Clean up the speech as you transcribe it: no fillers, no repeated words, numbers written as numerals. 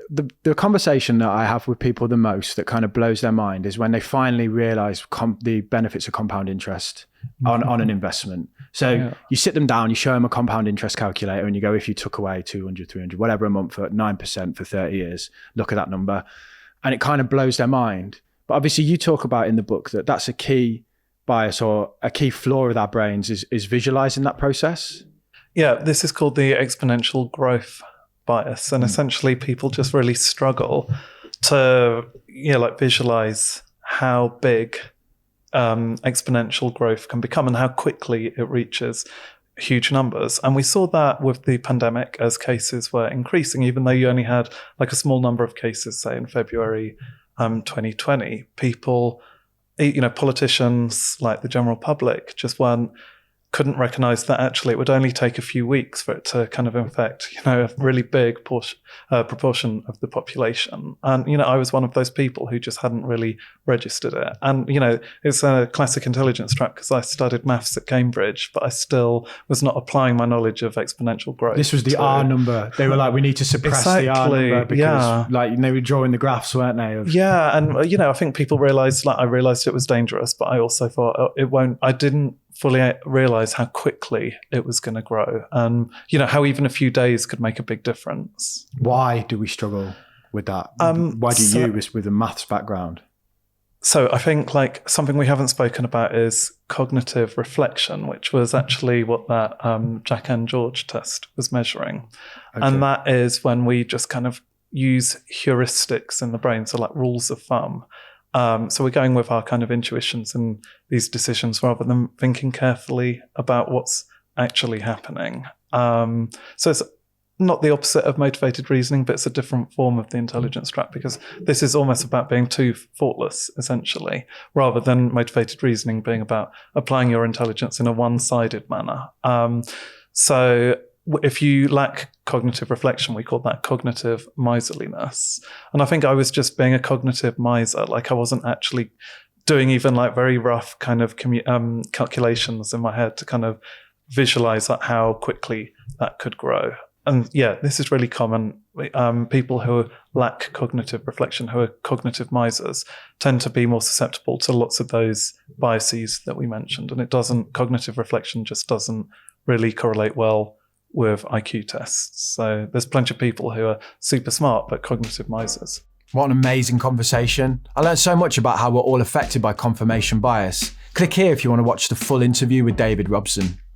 the conversation that I have with people the most that kind of blows their mind is when they finally realize the benefits of compound interest on an investment. So you sit them down, you show them a compound interest calculator and you go, if you took away 200, 300, whatever a month at 9% for 30 years, look at that number. And it kind of blows their mind. But obviously you talk about in the book that that's a key bias or a key flaw of our brains is visualizing that process. Yeah, this is called the exponential growth bias. And essentially people just really struggle to visualize how big exponential growth can become and how quickly it reaches huge numbers. And we saw that with the pandemic as cases were increasing, even though you only had like a small number of cases, say in February 2020. People, politicians, like the general public, just couldn't recognize that actually it would only take a few weeks for it to kind of infect, a really big proportion of the population. And, I was one of those people who just hadn't really registered it. And, it's a classic intelligence trap because I studied maths at Cambridge, but I still was not applying my knowledge of exponential growth. This was the R number. They were like, we need to suppress the R number because they were drawing the graphs, weren't they? Yeah. And, I think people realized, I realized it was dangerous, but I also thought I didn't fully realize how quickly it was going to grow and, how even a few days could make a big difference. Why do we struggle with that? Why do you, with a maths background? So I think something we haven't spoken about is cognitive reflection, which was actually what that Jack and George test was measuring. Okay. And that is when we just kind of use heuristics in the brain, so like rules of thumb. So we're going with our kind of intuitions and these decisions rather than thinking carefully about what's actually happening. So it's not the opposite of motivated reasoning, but it's a different form of the intelligence trap because this is almost about being too thoughtless, essentially, rather than motivated reasoning being about applying your intelligence in a one-sided manner. So if you lack cognitive reflection, we call that cognitive miserliness. And I think I was just being a cognitive miser. I wasn't actually doing even very rough kind of calculations in my head to kind of visualize how quickly that could grow. And this is really common. People who lack cognitive reflection, who are cognitive misers, tend to be more susceptible to lots of those biases that we mentioned. And cognitive reflection just doesn't really correlate well with IQ tests. So there's plenty of people who are super smart, but cognitive misers. What an amazing conversation. I learned so much about how we're all affected by confirmation bias. Click here if you want to watch the full interview with David Robson.